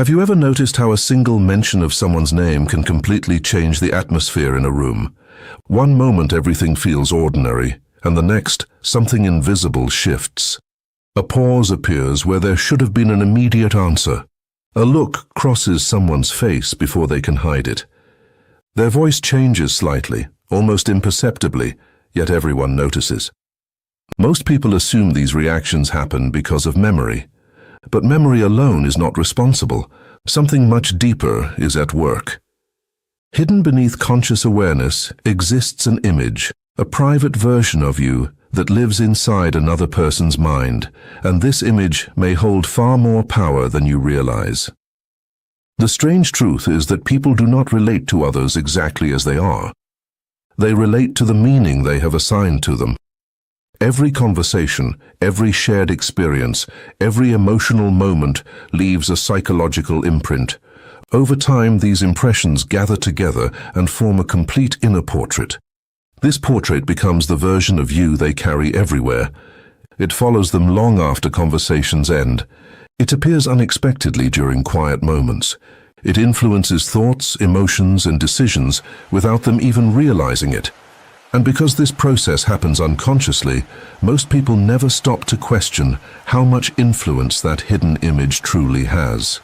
Have you ever noticed how a single mention of someone's name can completely change the atmosphere in a room? One moment everything feels ordinary, and the next, something invisible shifts. A pause appears where there should have been an immediate answer. A look crosses someone's face before they can hide it. Their voice changes slightly, almost imperceptibly, yet everyone notices. Most people assume these reactions happen because of memory. But memory alone is not responsible. Something much deeper is at work. Hidden beneath conscious awareness exists an image, a private version of you that lives inside another person's mind, and this image may hold far more power than you realize. The strange truth is that people do not relate to others exactly as they are. They relate to the meaning they have assigned to them. Every conversation, every shared experience, every emotional moment leaves a psychological imprint. Over time, these impressions gather together and form a complete inner portrait. This portrait becomes the version of you they carry everywhere. It follows them long after conversations end. It appears unexpectedly during quiet moments. It influences thoughts, emotions, and decisions without them even realizing it. And because this process happens unconsciously, most people never stop to question how much influence that hidden image truly has.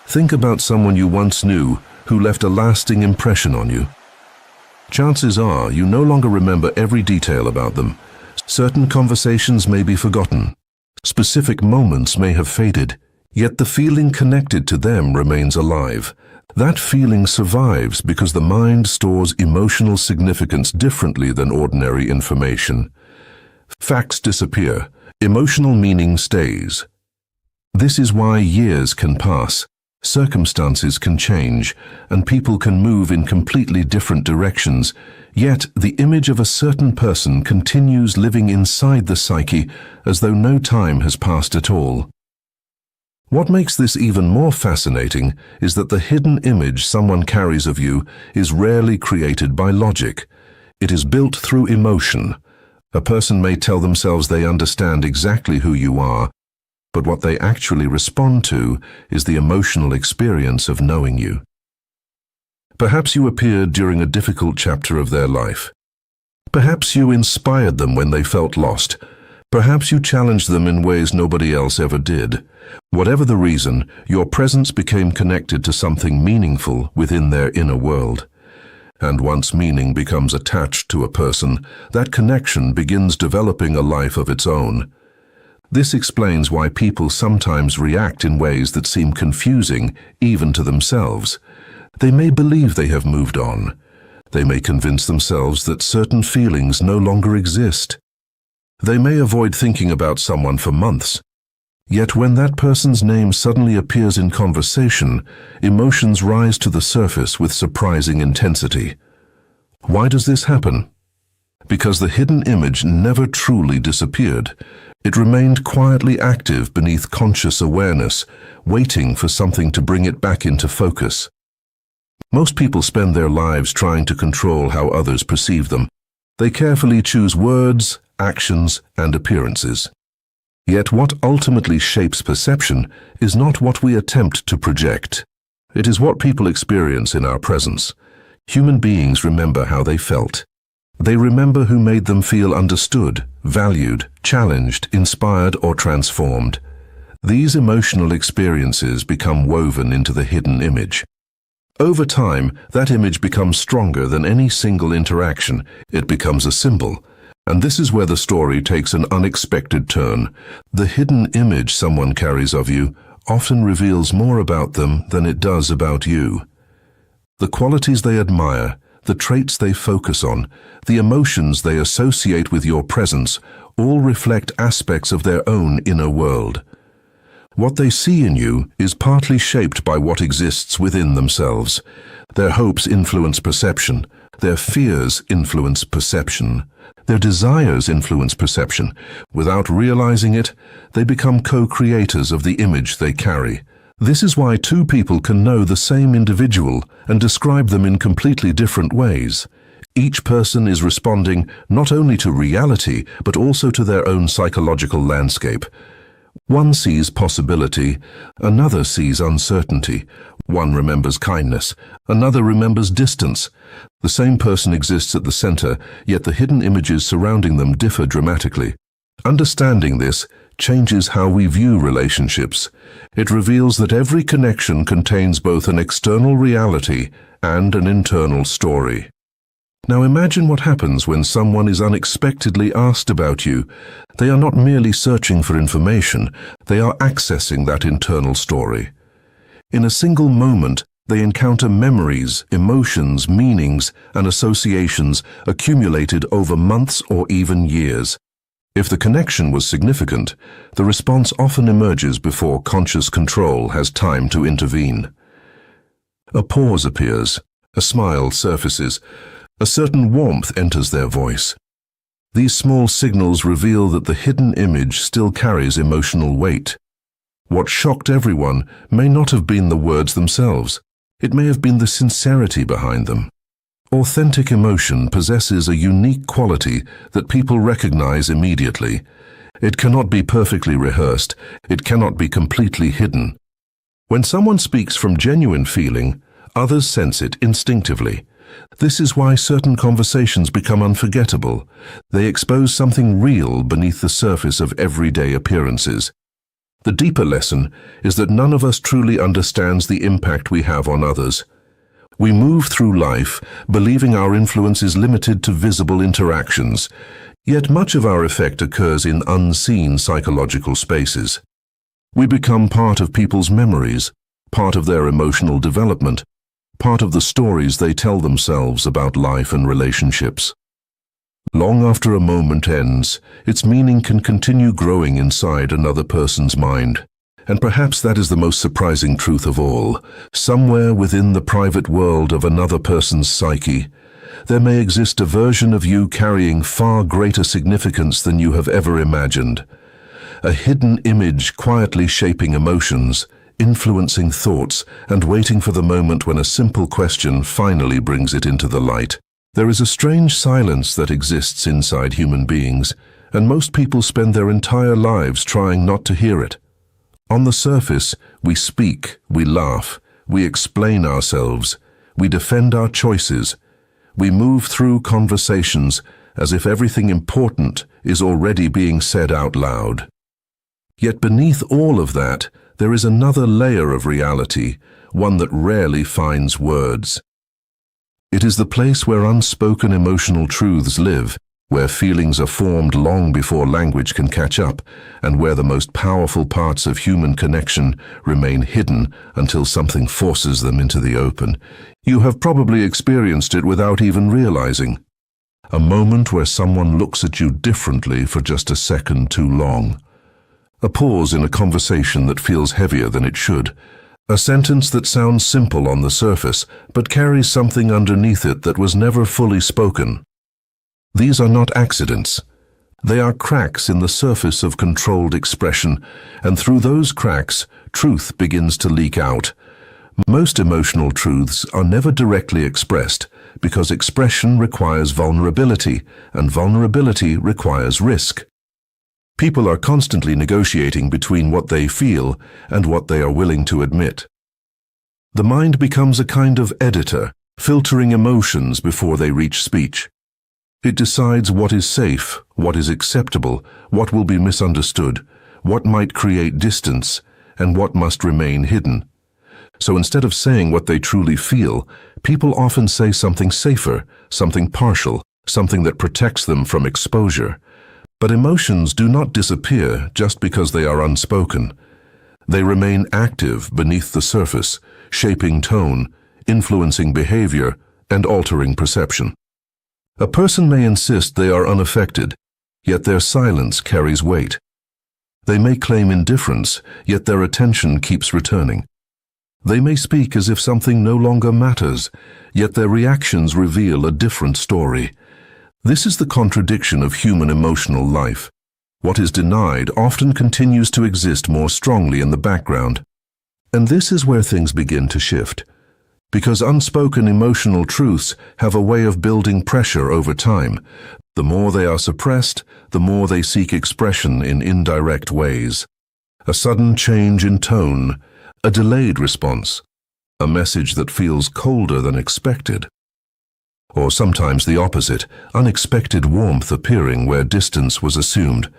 Think about someone you once knew who left a lasting impression on you. Chances are you no longer remember every detail about them. Certain conversations may be forgotten. Specific moments may have faded, yet the feeling connected to them remains alive. That feeling survives because the mind stores emotional significance differently than ordinary information. Facts disappear, emotional meaning stays. This is why years can pass, circumstances can change, and people can move in completely different directions, yet the image of a certain person continues living inside the psyche as though no time has passed at all. What makes this even more fascinating is that the hidden image someone carries of you is rarely created by logic. It is built through emotion. A person may tell themselves they understand exactly who you are, but what they actually respond to is the emotional experience of knowing you. Perhaps you appeared during a difficult chapter of their life. Perhaps you inspired them when they felt lost. Perhaps you challenged them in ways nobody else ever did. Whatever the reason, your presence became connected to something meaningful within their inner world. And once meaning becomes attached to a person, that connection begins developing a life of its own. This explains why people sometimes react in ways that seem confusing, even to themselves. They may believe they have moved on. They may convince themselves that certain feelings no longer exist. They may avoid thinking about someone for months. Yet when that person's name suddenly appears in conversation, emotions rise to the surface with surprising intensity. Why does this happen? Because the hidden image never truly disappeared. It remained quietly active beneath conscious awareness, waiting for something to bring it back into focus. Most people spend their lives trying to control how others perceive them. They carefully choose words, actions, and appearances. Yet what ultimately shapes perception is not what we attempt to project. It is what people experience in our presence. Human beings remember how they felt. They remember who made them feel understood, valued, challenged, inspired, or transformed. These emotional experiences become woven into the hidden image. Over time, that image becomes stronger than any single interaction. It becomes a symbol. And this is where the story takes an unexpected turn. The hidden image someone carries of you often reveals more about them than it does about you. The qualities they admire, the traits they focus on, the emotions they associate with your presence, all reflect aspects of their own inner world. What they see in you is partly shaped by what exists within themselves. Their hopes influence perception. Their fears influence perception. Their desires influence perception. Without realizing it, they become co-creators of the image they carry. This is why two people can know the same individual and describe them in completely different ways. Each person is responding not only to reality, but also to their own psychological landscape. One sees possibility, another sees uncertainty. One remembers kindness, another remembers distance. The same person exists at the center, yet the hidden images surrounding them differ dramatically. Understanding this changes how we view relationships. It reveals that every connection contains both an external reality and an internal story. Now imagine what happens when someone is unexpectedly asked about you. They are not merely searching for information, they are accessing that internal story. In a single moment, they encounter memories, emotions, meanings, and associations accumulated over months or even years. If the connection was significant, the response often emerges before conscious control has time to intervene. A pause appears, a smile surfaces, a certain warmth enters their voice. These small signals reveal that the hidden image still carries emotional weight. What shocked everyone may not have been the words themselves. It may have been the sincerity behind them. Authentic emotion possesses a unique quality that people recognize immediately. It cannot be perfectly rehearsed. It cannot be completely hidden. When someone speaks from genuine feeling, others sense it instinctively. This is why certain conversations become unforgettable. They expose something real beneath the surface of everyday appearances. The deeper lesson is that none of us truly understands the impact we have on others. We move through life believing our influence is limited to visible interactions, yet much of our effect occurs in unseen psychological spaces. We become part of people's memories, part of their emotional development, part of the stories they tell themselves about life and relationships. Long after a moment ends, its meaning can continue growing inside another person's mind. And perhaps that is the most surprising truth of all. Somewhere within the private world of another person's psyche, there may exist a version of you carrying far greater significance than you have ever imagined. A hidden image quietly shaping emotions, influencing thoughts, and waiting for the moment when a simple question finally brings it into the light. There is a strange silence that exists inside human beings, and most people spend their entire lives trying not to hear it. On the surface, we speak, we laugh, we explain ourselves, we defend our choices, we move through conversations as if everything important is already being said out loud. Yet beneath all of that, there is another layer of reality, one that rarely finds words. It is the place where unspoken emotional truths live, where feelings are formed long before language can catch up, and where the most powerful parts of human connection remain hidden until something forces them into the open. You have probably experienced it without even realizing. A moment where someone looks at you differently for just a second too long. A pause in a conversation that feels heavier than it should. A sentence that sounds simple on the surface, but carries something underneath it that was never fully spoken. These are not accidents. They are cracks in the surface of controlled expression, and through those cracks, truth begins to leak out. Most emotional truths are never directly expressed, because expression requires vulnerability, and vulnerability requires risk. People are constantly negotiating between what they feel and what they are willing to admit. The mind becomes a kind of editor, filtering emotions before they reach speech. It decides what is safe, what is acceptable, what will be misunderstood, what might create distance, and what must remain hidden. So instead of saying what they truly feel, people often say something safer, something partial, something that protects them from exposure. But emotions do not disappear just because they are unspoken. They remain active beneath the surface, shaping tone, influencing behavior, and altering perception. A person may insist they are unaffected, yet their silence carries weight. They may claim indifference, yet their attention keeps returning. They may speak as if something no longer matters, yet their reactions reveal a different story. This is the contradiction of human emotional life. What is denied often continues to exist more strongly in the background. And this is where things begin to shift. Because unspoken emotional truths have a way of building pressure over time. The more they are suppressed, the more they seek expression in indirect ways. A sudden change in tone, a delayed response, a message that feels colder than expected. Or sometimes the opposite, unexpected warmth appearing where distance was assumed.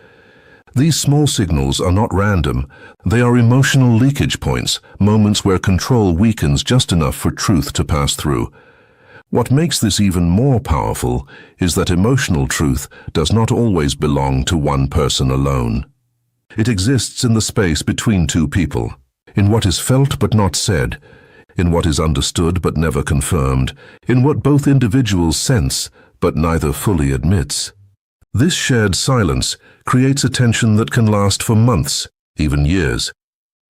These small signals are not random. They are emotional leakage points, moments where control weakens just enough for truth to pass through. What makes this even more powerful is that emotional truth does not always belong to one person alone. It exists in the space between two people, in what is felt but not said, in what is understood but never confirmed, in what both individuals sense but neither fully admits. This shared silence creates a tension that can last for months, even years.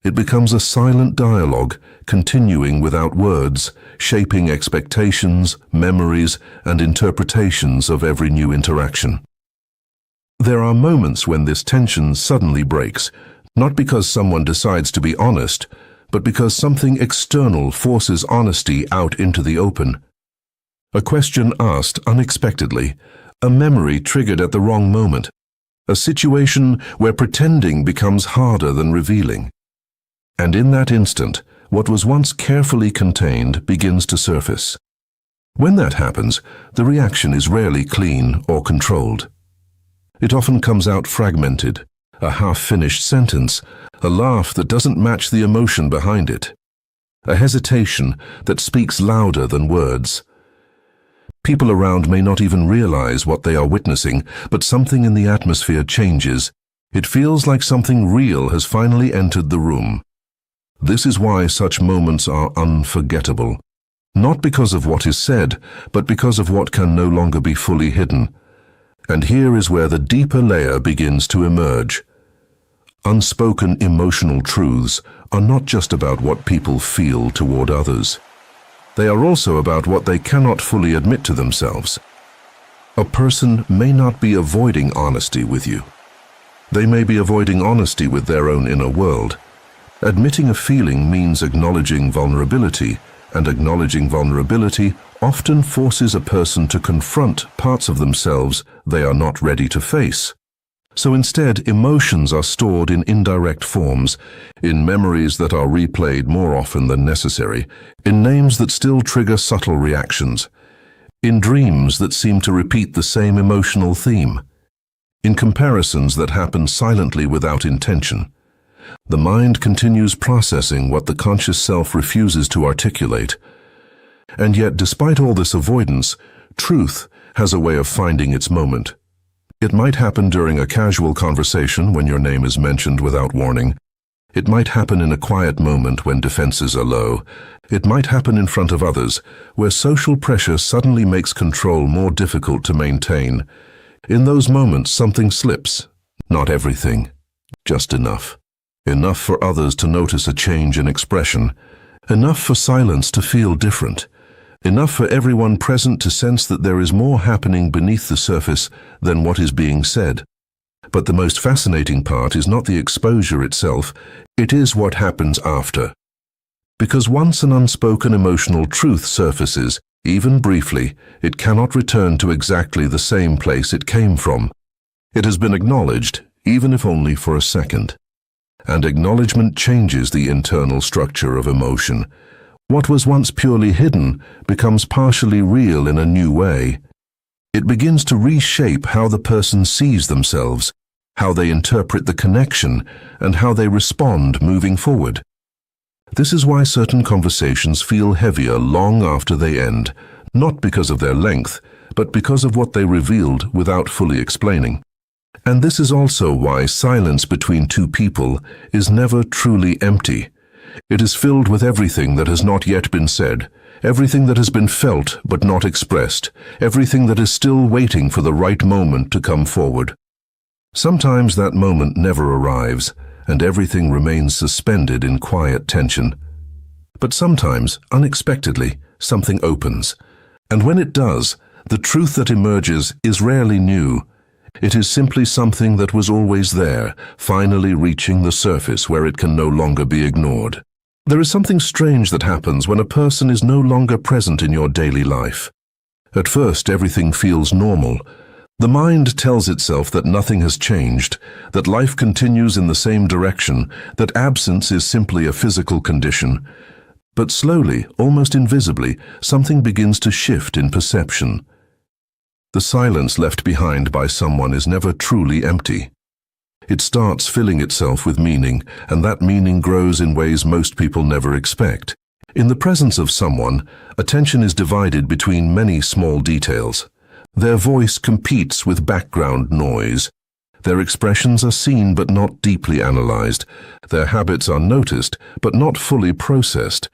It becomes a silent dialogue, continuing without words, shaping expectations, memories, and interpretations of every new interaction. There are moments when this tension suddenly breaks, not because someone decides to be honest, but because something external forces honesty out into the open. A question asked unexpectedly, a memory triggered at the wrong moment, a situation where pretending becomes harder than revealing. And in that instant, what was once carefully contained begins to surface. When that happens, the reaction is rarely clean or controlled. It often comes out fragmented, a half-finished sentence, a laugh that doesn't match the emotion behind it, a hesitation that speaks louder than words. People around may not even realize what they are witnessing, but something in the atmosphere changes. It feels like something real has finally entered the room. This is why such moments are unforgettable. Not because of what is said, but because of what can no longer be fully hidden. And here is where the deeper layer begins to emerge. Unspoken emotional truths are not just about what people feel toward others. They are also about what they cannot fully admit to themselves. A person may not be avoiding honesty with you. They may be avoiding honesty with their own inner world. Admitting a feeling means acknowledging vulnerability, and acknowledging vulnerability often forces a person to confront parts of themselves they are not ready to face. So instead, emotions are stored in indirect forms, in memories that are replayed more often than necessary, in names that still trigger subtle reactions, in dreams that seem to repeat the same emotional theme, in comparisons that happen silently without intention. The mind continues processing what the conscious self refuses to articulate. And yet, despite all this avoidance, truth has a way of finding its moment. It might happen during a casual conversation when your name is mentioned without warning. It might happen in a quiet moment when defenses are low. It might happen in front of others, where social pressure suddenly makes control more difficult to maintain. In those moments, something slips. Not everything, just enough. Enough for others to notice a change in expression. Enough for silence to feel different. Enough for everyone present to sense that there is more happening beneath the surface than what is being said. But the most fascinating part is not the exposure itself, it is what happens after. Because once an unspoken emotional truth surfaces, even briefly, it cannot return to exactly the same place it came from. It has been acknowledged, even if only for a second. And acknowledgement changes the internal structure of emotion. What was once purely hidden becomes partially real in a new way. It begins to reshape how the person sees themselves, how they interpret the connection, and how they respond moving forward. This is why certain conversations feel heavier long after they end, not because of their length, but because of what they revealed without fully explaining. And this is also why silence between two people is never truly empty. It is filled with everything that has not yet been said, everything that has been felt but not expressed, everything that is still waiting for the right moment to come forward. Sometimes that moment never arrives, and everything remains suspended in quiet tension. But sometimes, unexpectedly, something opens. And when it does, the truth that emerges is rarely new. It is simply something that was always there, finally reaching the surface where it can no longer be ignored. There is something strange that happens when a person is no longer present in your daily life. At first, everything feels normal. The mind tells itself that nothing has changed, that life continues in the same direction, that absence is simply a physical condition. But slowly, almost invisibly, something begins to shift in perception. The silence left behind by someone is never truly empty. It starts filling itself with meaning, and that meaning grows in ways most people never expect. In the presence of someone, attention is divided between many small details. Their voice competes with background noise. Their expressions are seen but not deeply analyzed. Their habits are noticed but not fully processed.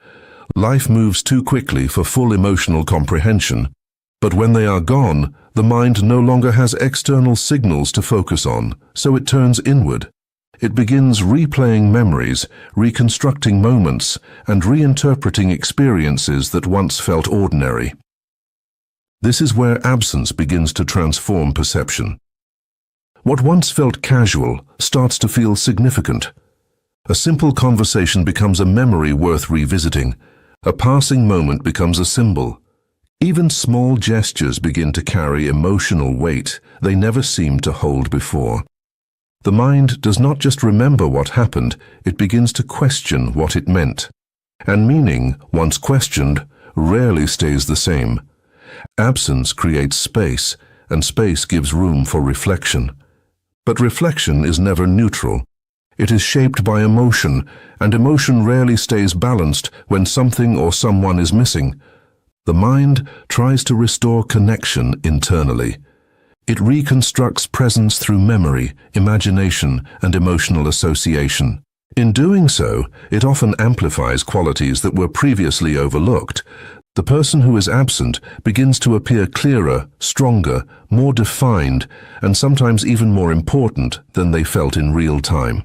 Life moves too quickly for full emotional comprehension. But when they are gone, the mind no longer has external signals to focus on, so it turns inward. It begins replaying memories, reconstructing moments, and reinterpreting experiences that once felt ordinary. This is where absence begins to transform perception. What once felt casual starts to feel significant. A simple conversation becomes a memory worth revisiting. A passing moment becomes a symbol. Even small gestures begin to carry emotional weight they never seemed to hold before. The mind does not just remember what happened, it begins to question what it meant. And meaning, once questioned, rarely stays the same. Absence creates space, and space gives room for reflection. But reflection is never neutral. It is shaped by emotion, and emotion rarely stays balanced when something or someone is missing. The mind tries to restore connection internally. It reconstructs presence through memory, imagination, and emotional association. In doing so, it often amplifies qualities that were previously overlooked. The person who is absent begins to appear clearer, stronger, more defined, and sometimes even more important than they felt in real time.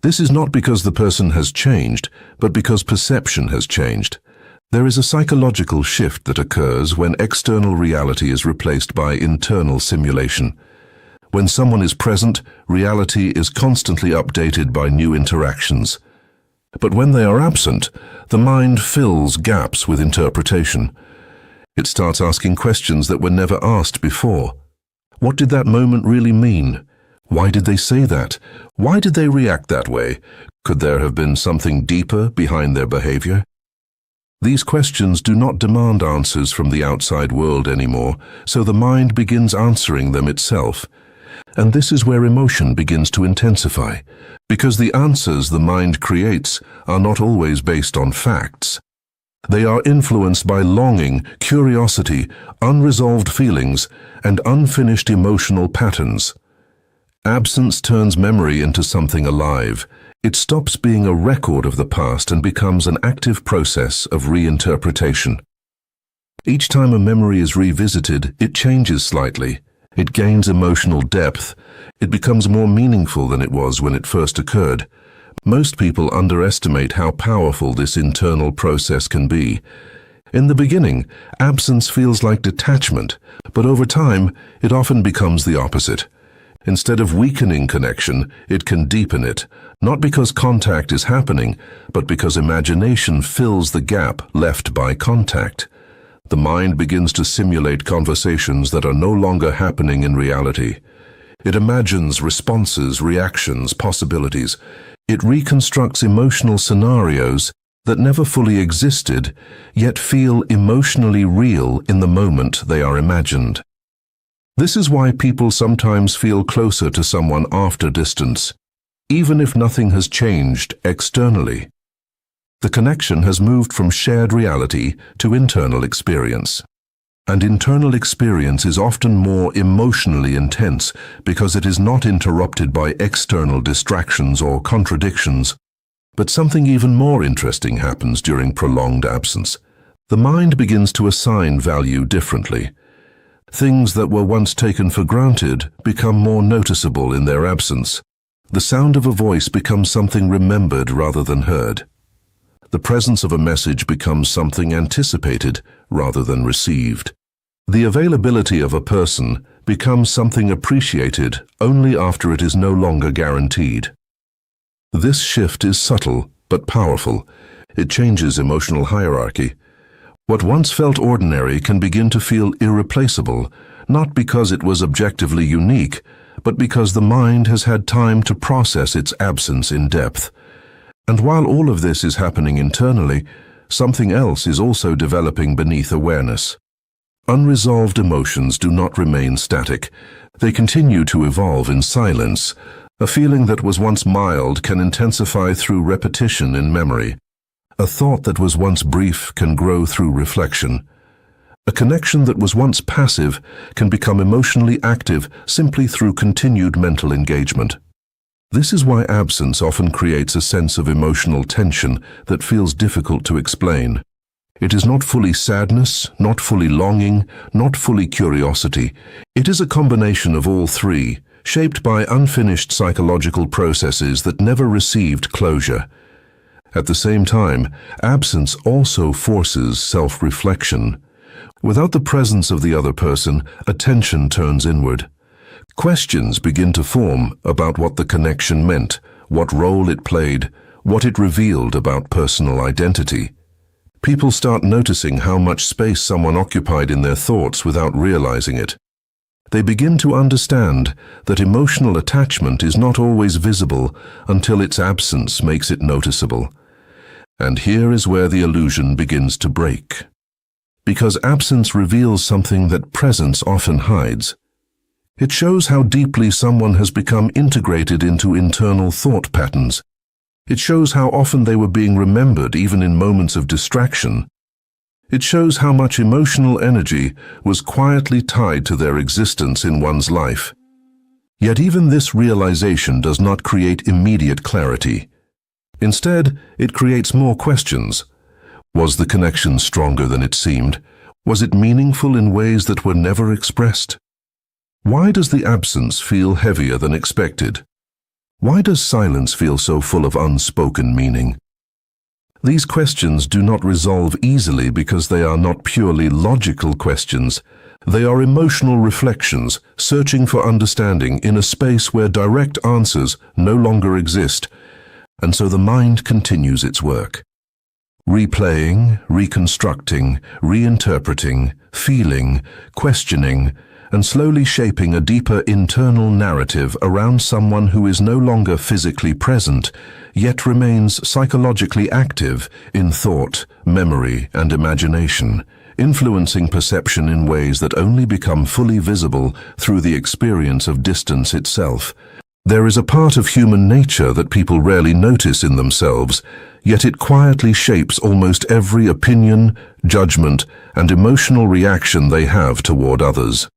This is not because the person has changed, but because perception has changed. There is a psychological shift that occurs when external reality is replaced by internal simulation. When someone is present, reality is constantly updated by new interactions. But when they are absent, the mind fills gaps with interpretation. It starts asking questions that were never asked before. What did that moment really mean? Why did they say that? Why did they react that way? Could there have been something deeper behind their behavior? These questions do not demand answers from the outside world anymore, so the mind begins answering them itself. And this is where emotion begins to intensify, because the answers the mind creates are not always based on facts. They are influenced by longing, curiosity, unresolved feelings, and unfinished emotional patterns. Absence turns memory into something alive. It stops being a record of the past and becomes an active process of reinterpretation. Each time a memory is revisited, it changes slightly. It gains emotional depth. It becomes more meaningful than it was when it first occurred. Most people underestimate how powerful this internal process can be. In the beginning, absence feels like detachment, but over time, it often becomes the opposite. Instead of weakening connection, it can deepen it, not because contact is happening, but because imagination fills the gap left by contact. The mind begins to simulate conversations that are no longer happening in reality. It imagines responses, reactions, possibilities. It reconstructs emotional scenarios that never fully existed, yet feel emotionally real in the moment they are imagined. This is why people sometimes feel closer to someone after distance, even if nothing has changed externally. The connection has moved from shared reality to internal experience. And internal experience is often more emotionally intense because it is not interrupted by external distractions or contradictions. But something even more interesting happens during prolonged absence. The mind begins to assign value differently. Things that were once taken for granted become more noticeable in their absence. The sound of a voice becomes something remembered rather than heard. The presence of a message becomes something anticipated rather than received. The availability of a person becomes something appreciated only after it is no longer guaranteed. This shift is subtle but powerful. It changes emotional hierarchy. What once felt ordinary can begin to feel irreplaceable, not because it was objectively unique, but because the mind has had time to process its absence in depth. And while all of this is happening internally, something else is also developing beneath awareness. Unresolved emotions do not remain static. They continue to evolve in silence. A feeling that was once mild can intensify through repetition in memory. A thought that was once brief can grow through reflection. A connection that was once passive can become emotionally active simply through continued mental engagement. This is why absence often creates a sense of emotional tension that feels difficult to explain. It is not fully sadness, not fully longing, not fully curiosity. It is a combination of all three, shaped by unfinished psychological processes that never received closure. At the same time, absence also forces self-reflection. Without the presence of the other person, attention turns inward. Questions begin to form about what the connection meant, what role it played, what it revealed about personal identity. People start noticing how much space someone occupied in their thoughts without realizing it. They begin to understand that emotional attachment is not always visible until its absence makes it noticeable. And here is where the illusion begins to break. Because absence reveals something that presence often hides. It shows how deeply someone has become integrated into internal thought patterns. It shows how often they were being remembered even in moments of distraction. It shows how much emotional energy was quietly tied to their existence in one's life. Yet even this realization does not create immediate clarity. Instead, it creates more questions. Was the connection stronger than it seemed? Was it meaningful in ways that were never expressed? Why does the absence feel heavier than expected? Why does silence feel so full of unspoken meaning? These questions do not resolve easily because they are not purely logical questions. They are emotional reflections, searching for understanding in a space where direct answers no longer exist, and so the mind continues its work. Replaying, reconstructing, reinterpreting, feeling, questioning, and slowly shaping a deeper internal narrative around someone who is no longer physically present, yet remains psychologically active in thought, memory, and imagination, influencing perception in ways that only become fully visible through the experience of distance itself. There is a part of human nature that people rarely notice in themselves, yet it quietly shapes almost every opinion, judgment, and emotional reaction they have toward others.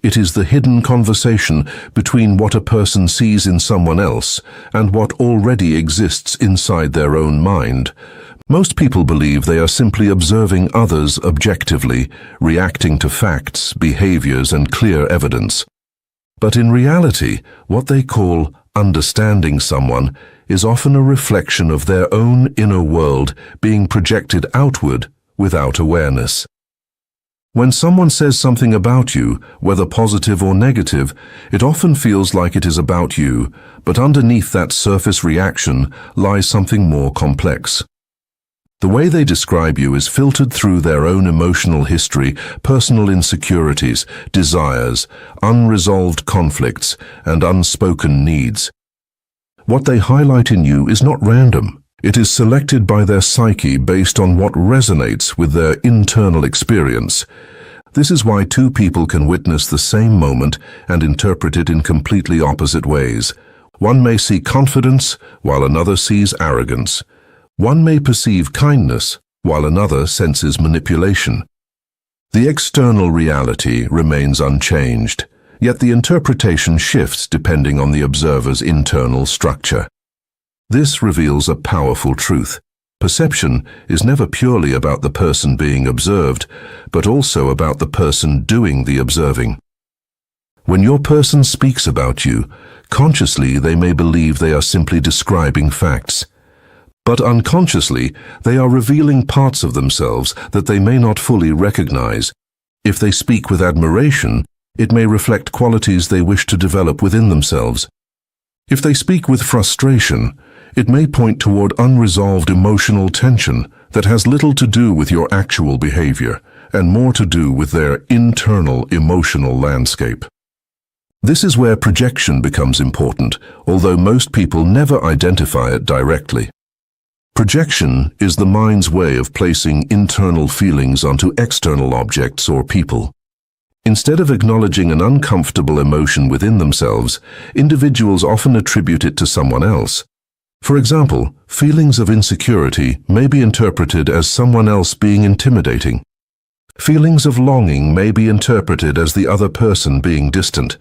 It is the hidden conversation between what a person sees in someone else and what already exists inside their own mind. Most people believe they are simply observing others objectively, reacting to facts, behaviors, and clear evidence. But in reality, what they call understanding someone is often a reflection of their own inner world being projected outward without awareness. When someone says something about you, whether positive or negative, it often feels like it is about you, but underneath that surface reaction lies something more complex. The way they describe you is filtered through their own emotional history, personal insecurities, desires, unresolved conflicts, and unspoken needs. What they highlight in you is not random. It is selected by their psyche based on what resonates with their internal experience. This is why two people can witness the same moment and interpret it in completely opposite ways. One may see confidence, while another sees arrogance. One may perceive kindness, while another senses manipulation. The external reality remains unchanged, yet the interpretation shifts depending on the observer's internal structure. This reveals a powerful truth. Perception is never purely about the person being observed, but also about the person doing the observing. When your person speaks about you, consciously they may believe they are simply describing facts. But unconsciously, they are revealing parts of themselves that they may not fully recognize. If they speak with admiration, it may reflect qualities they wish to develop within themselves. If they speak with frustration, It may point toward unresolved emotional tension that has little to do with your actual behavior and more to do with their internal emotional landscape. This is where projection becomes important, although most people never identify it directly. Projection is the mind's way of placing internal feelings onto external objects or people. Instead of acknowledging an uncomfortable emotion within themselves, individuals often attribute it to someone else. For example, feelings of insecurity may be interpreted as someone else being intimidating. Feelings of longing may be interpreted as the other person being distant.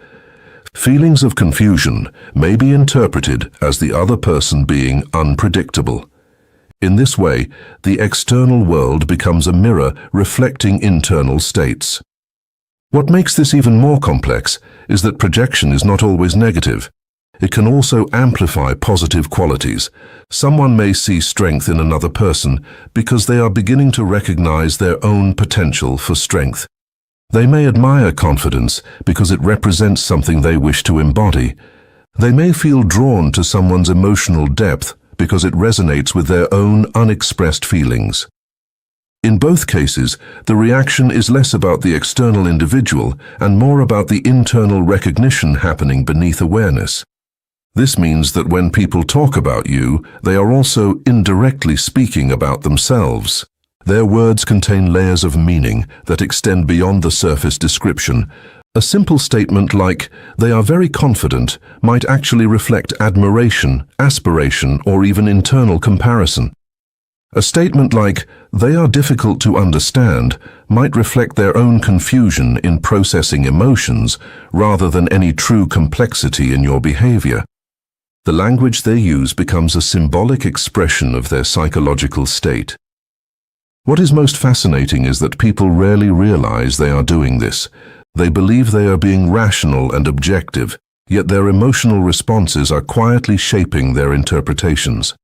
Feelings of confusion may be interpreted as the other person being unpredictable. In this way, the external world becomes a mirror reflecting internal states. What makes this even more complex is that projection is not always negative. It can also amplify positive qualities. Someone may see strength in another person because they are beginning to recognize their own potential for strength. They may admire confidence because it represents something they wish to embody. They may feel drawn to someone's emotional depth because it resonates with their own unexpressed feelings. In both cases, the reaction is less about the external individual and more about the internal recognition happening beneath awareness. This means that when people talk about you, they are also indirectly speaking about themselves. Their words contain layers of meaning that extend beyond the surface description. A simple statement like, "They are very confident," might actually reflect admiration, aspiration, or even internal comparison. A statement like, "They are difficult to understand," might reflect their own confusion in processing emotions rather than any true complexity in your behavior. The language they use becomes a symbolic expression of their psychological state. What is most fascinating is that people rarely realize they are doing this. They believe they are being rational and objective, yet their emotional responses are quietly shaping their interpretations.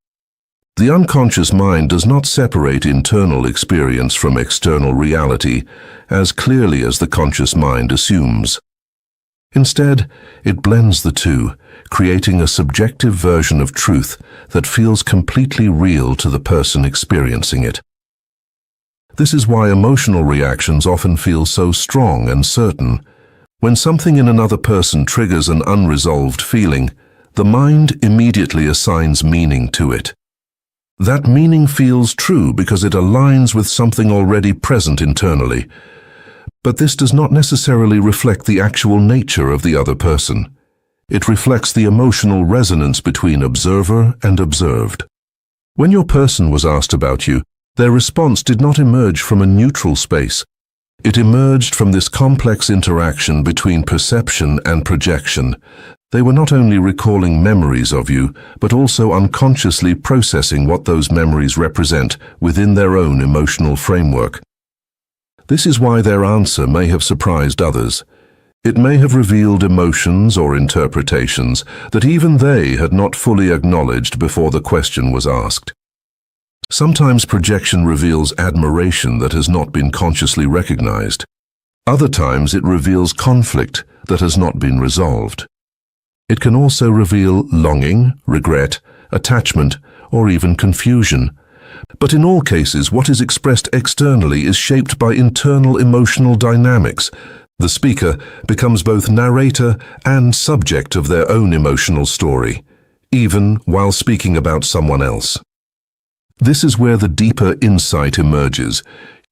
The unconscious mind does not separate internal experience from external reality as clearly as the conscious mind assumes. Instead, it blends the two, creating a subjective version of truth that feels completely real to the person experiencing it. This is why emotional reactions often feel so strong and certain. When something in another person triggers an unresolved feeling, the mind immediately assigns meaning to it. That meaning feels true because it aligns with something already present internally. But this does not necessarily reflect the actual nature of the other person. It reflects the emotional resonance between observer and observed. When your person was asked about you, their response did not emerge from a neutral space. It emerged from this complex interaction between perception and projection. They were not only recalling memories of you, but also unconsciously processing what those memories represent within their own emotional framework. This is why their answer may have surprised others. It may have revealed emotions or interpretations that even they had not fully acknowledged before the question was asked. Sometimes projection reveals admiration that has not been consciously recognized. Other times it reveals conflict that has not been resolved. It can also reveal longing, regret, attachment, or even confusion. But in all cases, what is expressed externally is shaped by internal emotional dynamics. The speaker becomes both narrator and subject of their own emotional story, even while speaking about someone else. This is where the deeper insight emerges.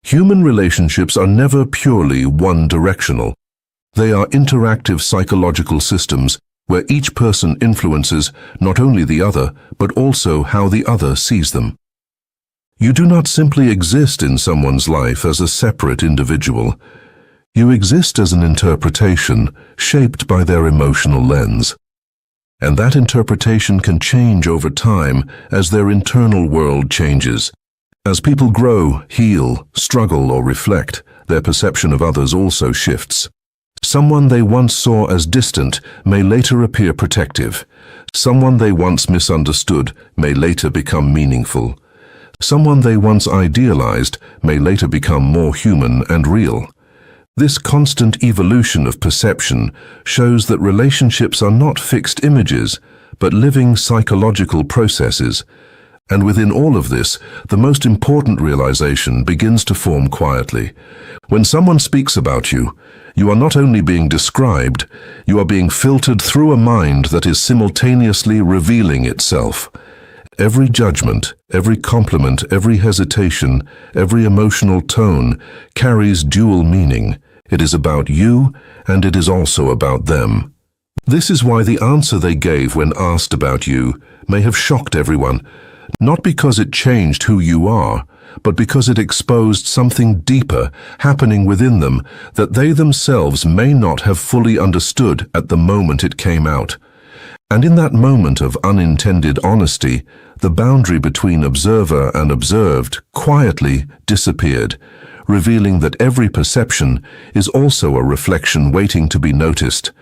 Human relationships are never purely one-directional. They are interactive psychological systems where each person influences not only the other, but also how the other sees them. You do not simply exist in someone's life as a separate individual. You exist as an interpretation shaped by their emotional lens. And that interpretation can change over time as their internal world changes. As people grow, heal, struggle, or reflect, their perception of others also shifts. Someone they once saw as distant may later appear protective. Someone they once misunderstood may later become meaningful. Someone they once idealized may later become more human and real. This constant evolution of perception shows that relationships are not fixed images, but living psychological processes. And within all of this, the most important realization begins to form quietly. When someone speaks about you, you are not only being described, you are being filtered through a mind that is simultaneously revealing itself. Every judgment, every compliment, every hesitation, every emotional tone carries dual meaning. It is about you, and it is also about them. This is why the answer they gave when asked about you may have shocked everyone, not because it changed who you are, but because it exposed something deeper happening within them that they themselves may not have fully understood at the moment it came out. And in that moment of unintended honesty, the boundary between observer and observed quietly disappeared, revealing that every perception is also a reflection waiting to be noticed,